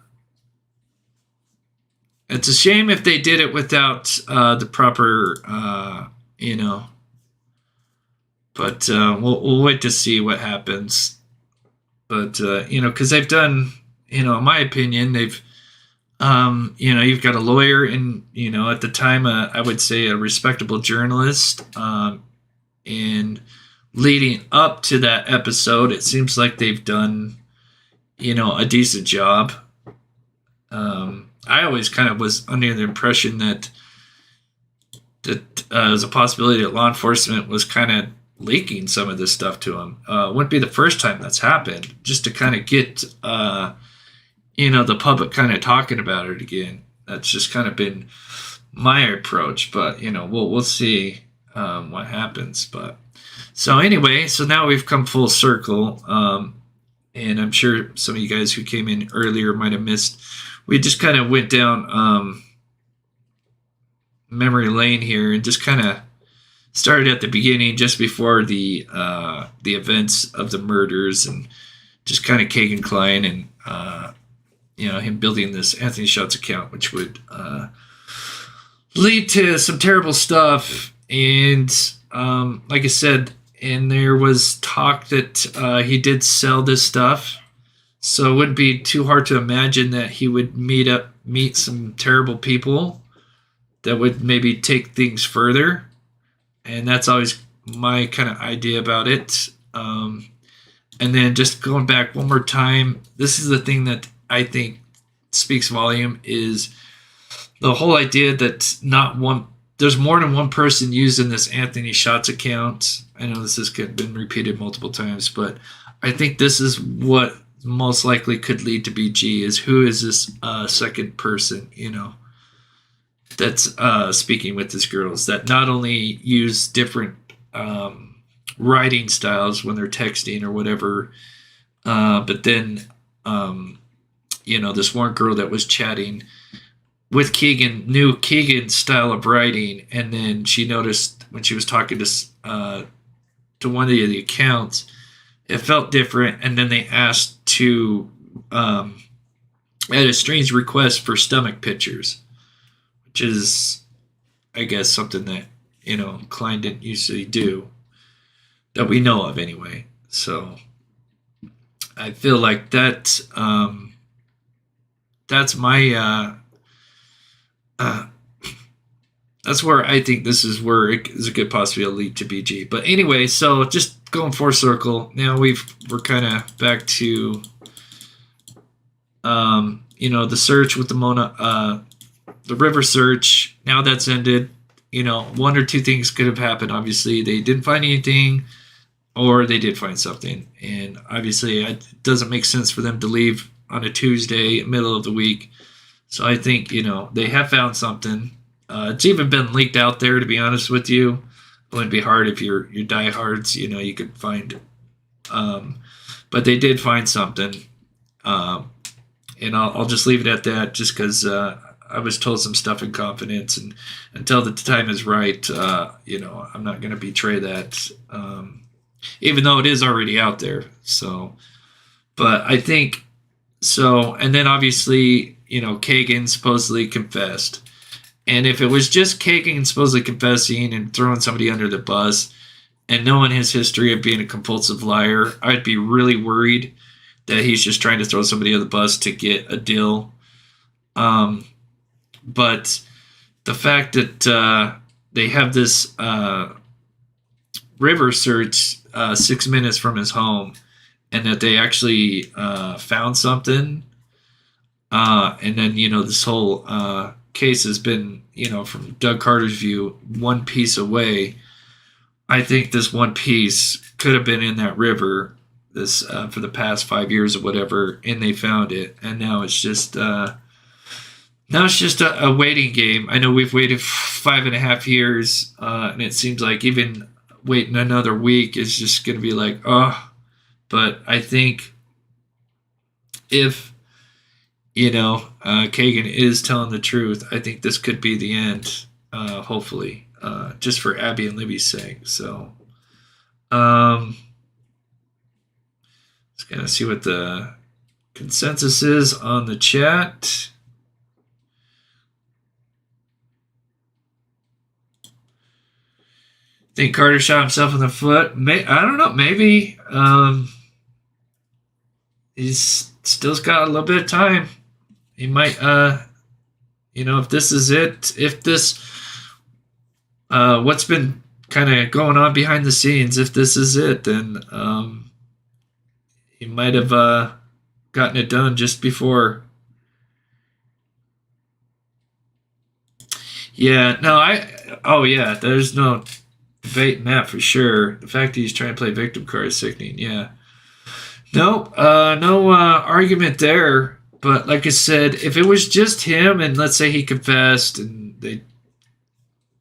It's a shame if they did it without the proper, But we'll wait to see what happens. But, because they've done, in my opinion, they've, you've got a lawyer and, at the time, I would say a respectable journalist. And leading up to that episode, it seems like they've done, a decent job. I always kind of was under the impression that there's a possibility that law enforcement was kind of leaking some of this stuff to him. Wouldn't be the first time that's happened, just to kind of get, the public kind of talking about it again. That's just kind of been my approach, but, we'll see what happens. But so anyway, so now we've come full circle. And I'm sure some of you guys who came in earlier might have missed. We just kind of went down memory lane here and just kind of started at the beginning, just before the events of the murders, and just kind of Kegan Kline and him building this Anthony Shots account, which would lead to some terrible stuff. And like I said, and there was talk that he did sell this stuff. So it wouldn't be too hard to imagine that he would meet some terrible people that would maybe take things further. And that's always my kind of idea about it. And then just going back one more time, this is the thing that I think speaks volume, is the whole idea that there's more than one person using this Anthony Shots account. I know this has been repeated multiple times, but I think this is what most likely could lead to BG, is who is this second person, that's speaking with these girls, that not only use different writing styles when they're texting or whatever, but then, this one girl that was chatting with Kegan knew Kegan's style of writing, and then she noticed when she was talking to one of the accounts, it felt different, and then they asked to at a strange request for stomach pictures, which is, I guess, something that Kline didn't usually do, that we know of anyway. So I feel like that's my that's where I think this is where it could possibly lead to BG. But anyway, so just going full circle. Now we're kind of back to the search with the Mona, the river search. Now that's ended. One or two things could have happened. Obviously, they didn't find anything, or they did find something. And obviously, it doesn't make sense for them to leave on a Tuesday, middle of the week. So I think, they have found something. It's even been leaked out there, to be honest with you. It wouldn't be hard if you're diehards, you could find it. But they did find something. And I'll just leave it at that, just because I was told some stuff in confidence, and until the time is right, I'm not going to betray that, even though it is already out there. So, but I think so. And then obviously, Kegan supposedly confessed. And if it was just Kegan supposedly confessing and throwing somebody under the bus, and knowing his history of being a compulsive liar, I'd be really worried that he's just trying to throw somebody under the bus to get a deal. But the fact that they have this river search 6 minutes from his home, and that they actually found something, and then this whole case has been, from Doug Carter's view, one piece away. I think this one piece could have been in that river this for the past 5 years or whatever, and they found it, and now it's just a waiting game. I know we've waited 5.5 years, and it seems like even waiting another week is just going to be like, oh. But I think if Kegan is telling the truth, I think this could be the end, hopefully, just for Abby and Libby's sake. So, let's kind of see what the consensus is on the chat. Think Carter shot himself in the foot? I don't know. Maybe he's still got a little bit of time. He might, if this is it, if this, what's been kind of going on behind the scenes, if this is it, then he might have gotten it done just before. Yeah, no, yeah, there's no debating that for sure. The fact that he's trying to play victim card is sickening, yeah. Nope, no argument there. But like I said, if it was just him, and let's say he confessed and they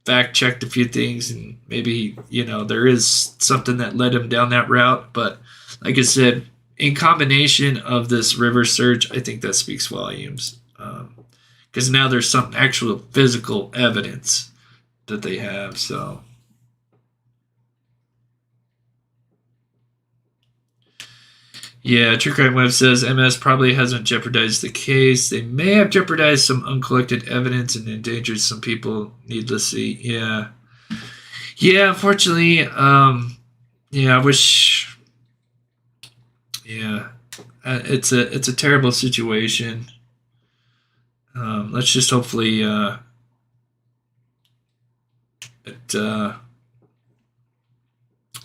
fact-checked a few things, and maybe, there is something that led him down that route. But like I said, in combination of this river search, I think that speaks volumes. Because now there's some actual physical evidence that they have, so... Yeah, True Crime Web says MS probably hasn't jeopardized the case. They may have jeopardized some uncollected evidence and endangered some people needlessly. Yeah. Yeah, unfortunately, yeah, I wish... Yeah, it's a terrible situation. Let's just hopefully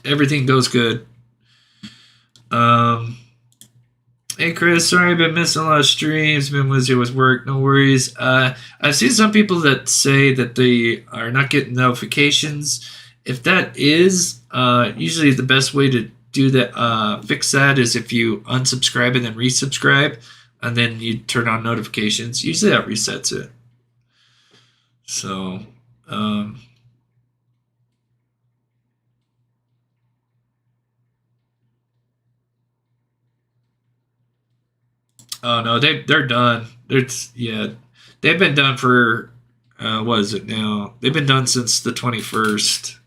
everything goes good. Hey Chris, sorry I've been missing a lot of streams, been busy with work, no worries. I've seen some people that say that they are not getting notifications. If that is, usually the best way to do that, fix that, is if you unsubscribe and then resubscribe, and then you turn on notifications. Usually that resets it. So, oh no, they're done. They've been done for what is it now? They've been done since the 21st.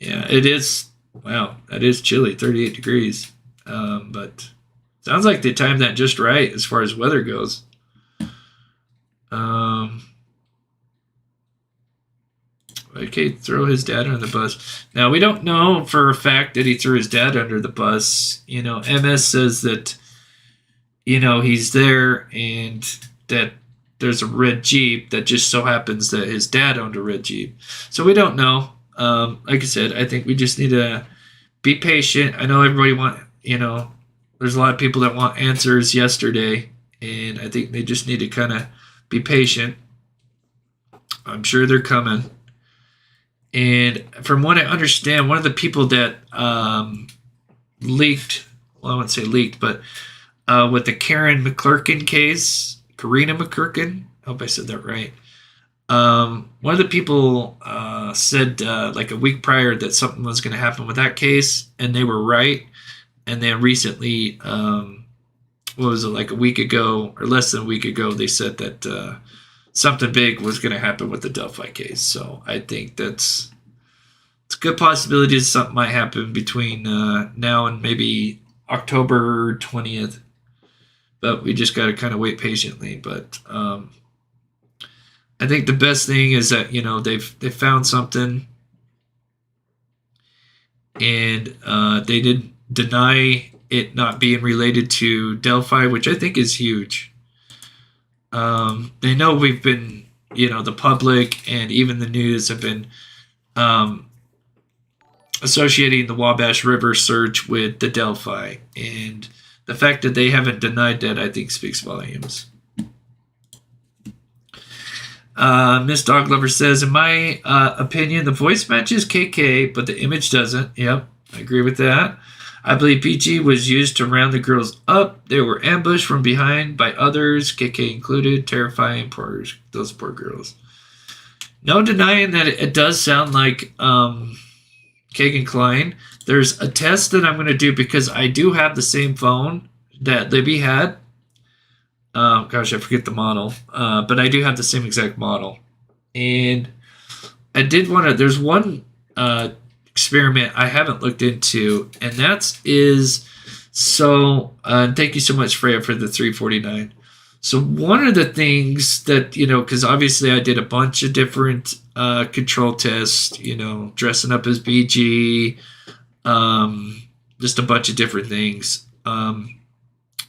Yeah, it is. Wow, that is chilly, 38 degrees. But sounds like they timed that just right as far as weather goes. Okay, throw his dad under the bus. Now, we don't know for a fact that he threw his dad under the bus. You know, MS says that, you know, he's there and that there's a red Jeep that just so happens that his dad owned a red Jeep. So we don't know. Like I said, I think we just need to be patient. I know everybody there's a lot of people that want answers yesterday, and I think they just need to kind of be patient. I'm sure they're coming. And from what I understand, one of the people that leaked, well, I wouldn't say leaked, but with the Karina McClurkin case, I hope I said that right. One of the people said like a week prior that something was going to happen with that case, and they were right. And then recently, what was it, like a week ago or less than a week ago, they said that something big was going to happen with the Delphi case. So I think it's a good possibility that something might happen between now and maybe October 20th. But we just got to kind of wait patiently. But I think the best thing is that, you know, they found something, and they didn't deny it not being related to Delphi, which I think is huge. They know we've been, you know, the public and even the news have been associating the Wabash River search with the Delphi, and the fact that they haven't denied that, I think, speaks volumes. Miss Dog Lover says, in my opinion, the voice matches KK, but the image doesn't. Yep, I agree with that. I believe PG was used to round the girls up. They were ambushed from behind by others, KK included, terrifying those poor girls. No denying that it does sound like Kegan Kline. There's a test that I'm going to do because I do have the same phone that Libby had. Gosh, I forget the model. But I do have the same exact model. And I did want to, there's one experiment I haven't looked into, and thank you so much, Freya, for the 349. So one of the things that, you know, because obviously I did a bunch of different control tests, you know, dressing up as BG, just a bunch of different things. One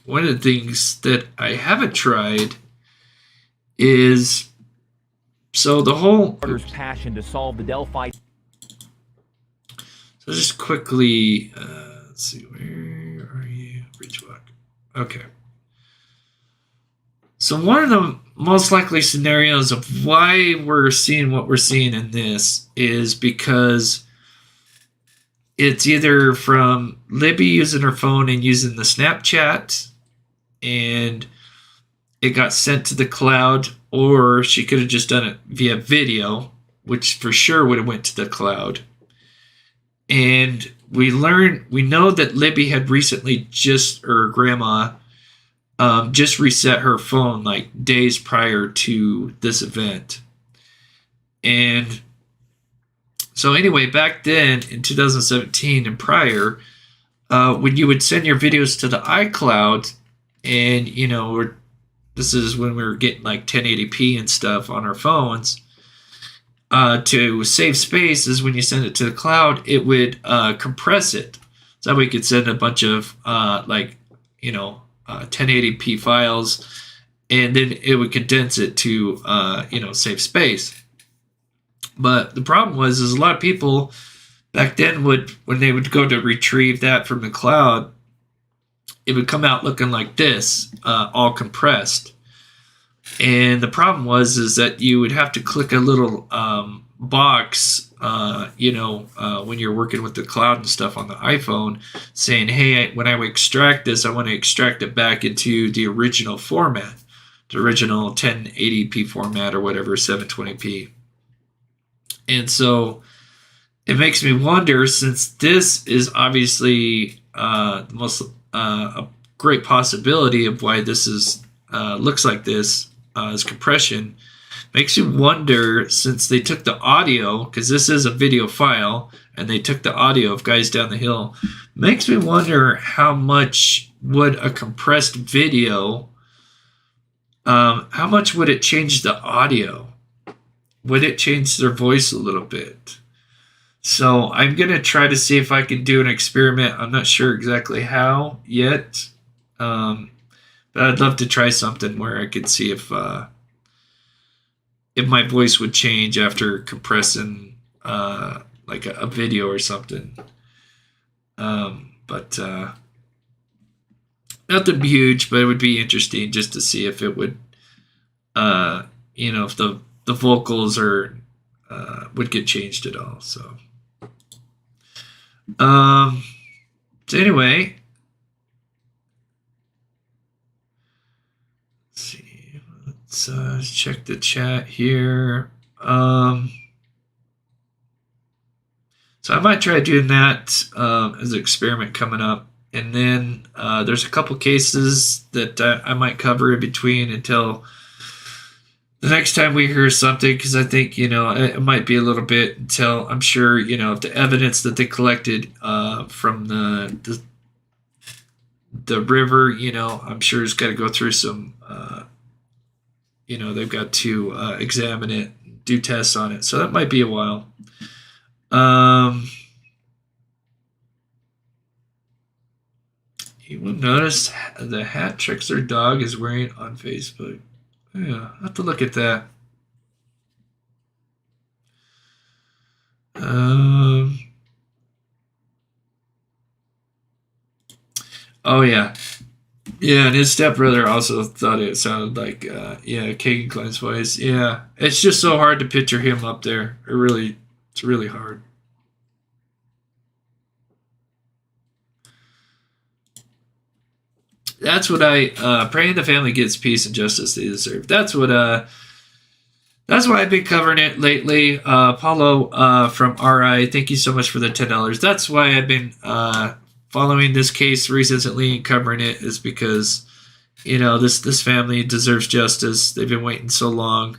of the things that I haven't tried is, so the whole passion to solve the Delphi. So just quickly, let's see, where are you? Bridgewalk. Okay. So one of the most likely scenarios of why we're seeing what we're seeing in this is because it's either from Libby using her phone and using the Snapchat, and it got sent to the cloud, or she could have just done it via video, which for sure would have went to the cloud. And we know that Libby had recently her grandma just reset her phone like days prior to this event. And so anyway, back then in 2017 and prior, when you would send your videos to the iCloud, and, you know, this is when we were getting like 1080p and stuff on our phones, to save space is when you send it to the cloud, it would compress it. So that we could send a bunch of 1080p files, and then it would condense it to save space. But the problem was a lot of people back then when they would go to retrieve that from the cloud, it would come out looking like this, all compressed. And the problem was that you would have to click a little box, when you're working with the cloud and stuff on the iPhone, saying, hey, when I extract this, I want to extract it back into the original format, the original 1080p format or whatever, 720p. And so it makes me wonder, since this is obviously the most a great possibility of why this is looks like this is compression. Makes you wonder, since they took the audio, because this is a video file, and they took the audio of guys down the hill, makes me wonder how much would a compressed video, how much would it change the audio? would it change their voice a little bit? So I'm going to try to see if I can do an experiment. I'm not sure exactly how yet. But I'd love to try something where I could see if my voice would change after compressing like a video or something. But nothing huge, but it would be interesting just to see if it would, if the vocals are would get changed at all. So anyway, let's see. Let's check the chat here. So I might try doing that as an experiment coming up. And then there's a couple cases that I might cover in between until the next time we hear something, because I think, it might be a little bit until I'm sure, if the evidence that they collected from the river, I'm sure it's got to go through some, they've got to examine it, do tests on it. So that might be a while. You will notice the hat Trickster dog is wearing on Facebook. Yeah, I'll have to look at that. Oh yeah. Yeah, and his stepbrother also thought it sounded like Kegan Kline's voice. Yeah. It's just so hard to picture him up there. It's really hard. That's what praying the family gets peace and justice they deserve. That's why I've been covering it lately. Paulo from RI, thank you so much for the $10. That's why I've been following this case recently and covering it, is because this family deserves justice. They've been waiting so long.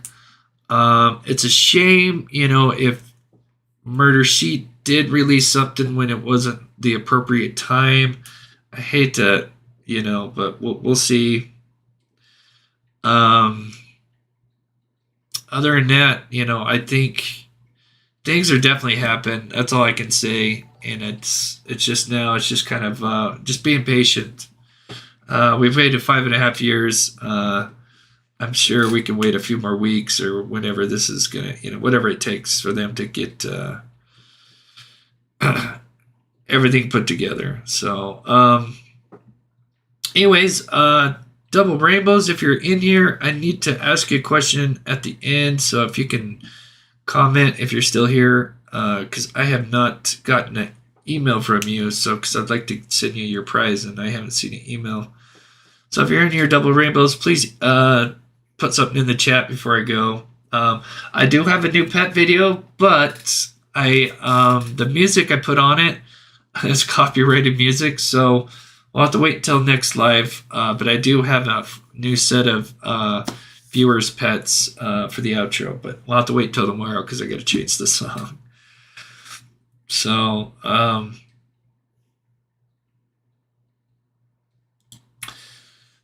It's a shame, if Murder Sheet did release something when it wasn't the appropriate time. I hate to, but we'll see. Other than that, I think things are definitely happening. That's all I can say. And it's just kind of just being patient. We've waited 5.5 years. I'm sure we can wait a few more weeks or whenever this is gonna, whatever it takes for them to get everything put together. So, anyways, Double Rainbows, if you're in here, I need to ask you a question at the end. So if you can comment if you're still here, because I have not gotten an email from you. So because I'd like to send you your prize and I haven't seen an email. So if you're in here, Double Rainbows, please put something in the chat before I go. I do have a new pet video, but the music I put on it is copyrighted music, so we'll have to wait until next live. But I do have a new set of viewers' pets for the outro, but we'll have to wait till tomorrow because I got to change the song. So,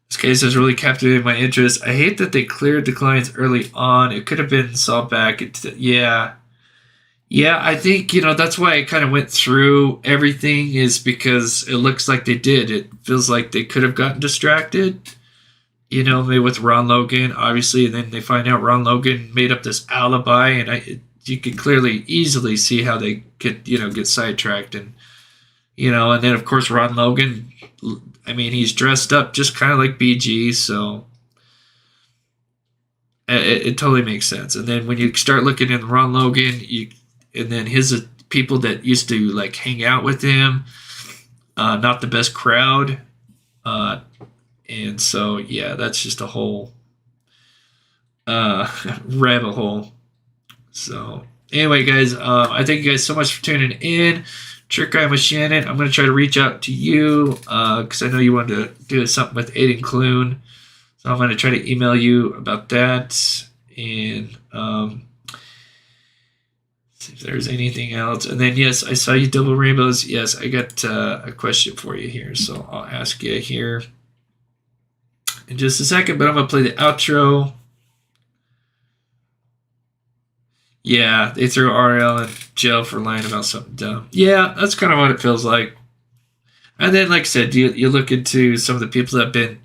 this case has really captivated my interest. I hate that they cleared the clients early on. It could have been solved back. Yeah, I think, that's why I kind of went through everything, is because it looks like they did. It feels like they could have gotten distracted, maybe with Ron Logan, obviously, and then they find out Ron Logan made up this alibi, and you can clearly, easily see how they get sidetracked, and, and then, of course, Ron Logan, he's dressed up just kind of like BG, so it totally makes sense. And then when you start looking at Ron Logan, and then his people that used to hang out with him, not the best crowd, and so that's just a whole rabbit hole. So anyway, guys, I thank you guys so much for tuning in. Trick Guy with Shannon, I'm going to try to reach out to you because I know you wanted to do something with Aiden Clune. So I'm going to try to email you about that and see if there's anything else. And then, yes, I saw you, Double Rainbows. Yes, I got a question for you here. So I'll ask you here in just a second, but I'm going to play the outro. Yeah, they threw RL in jail for lying about something dumb. Yeah, that's kind of what it feels like. And then, like I said, you look into some of the people that have been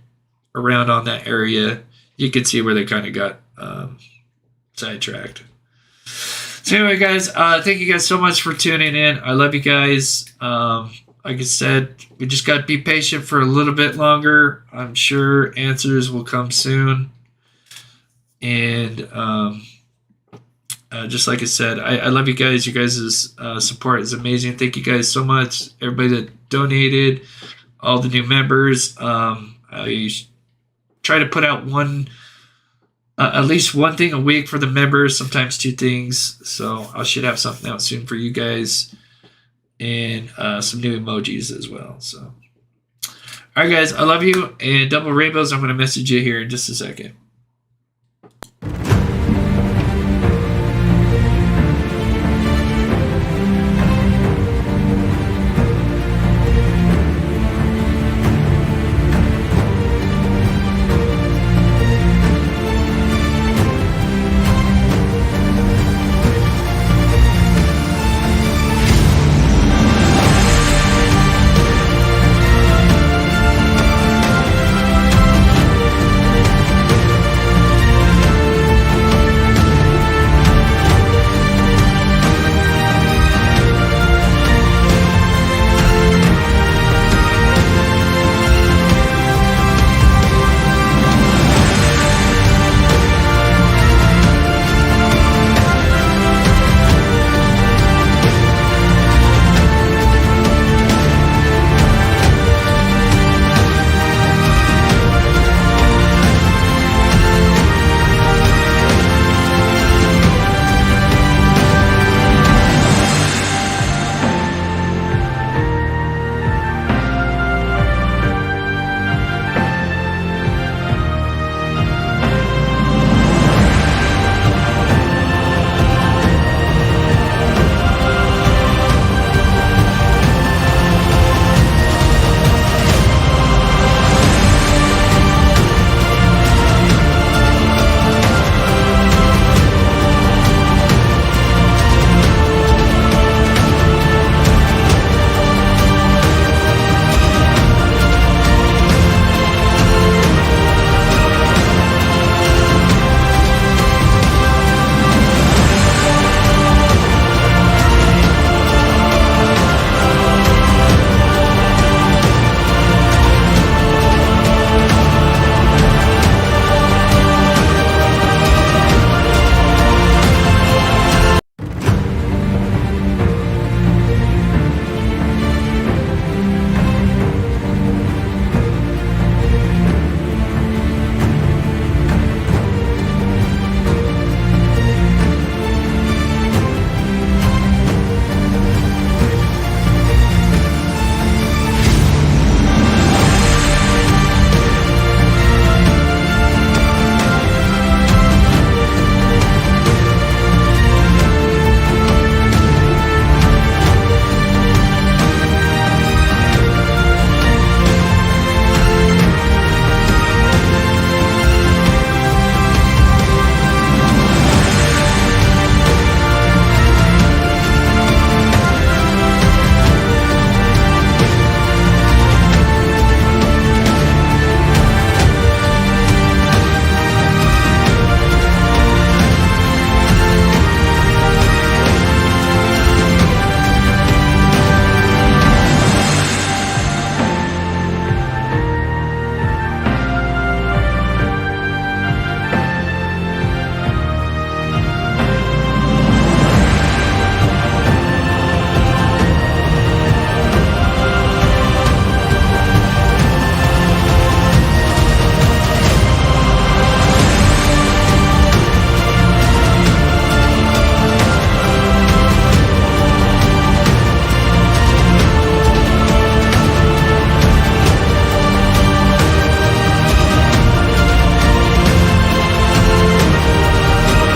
around on that area, you can see where they kind of got sidetracked. So anyway, guys, thank you guys so much for tuning in. I love you guys. Like I said, we just got to be patient for a little bit longer. I'm sure answers will come soon. And just like I said, I love you guys. You guys' support is amazing. Thank you guys so much. Everybody that donated, all the new members. I try to put out at least one thing a week for the members, sometimes two things. So I should have something out soon for you guys, and some new emojis as well. So, all right, guys, I love you. And Double Rainbows, I'm going to message you here in just a second.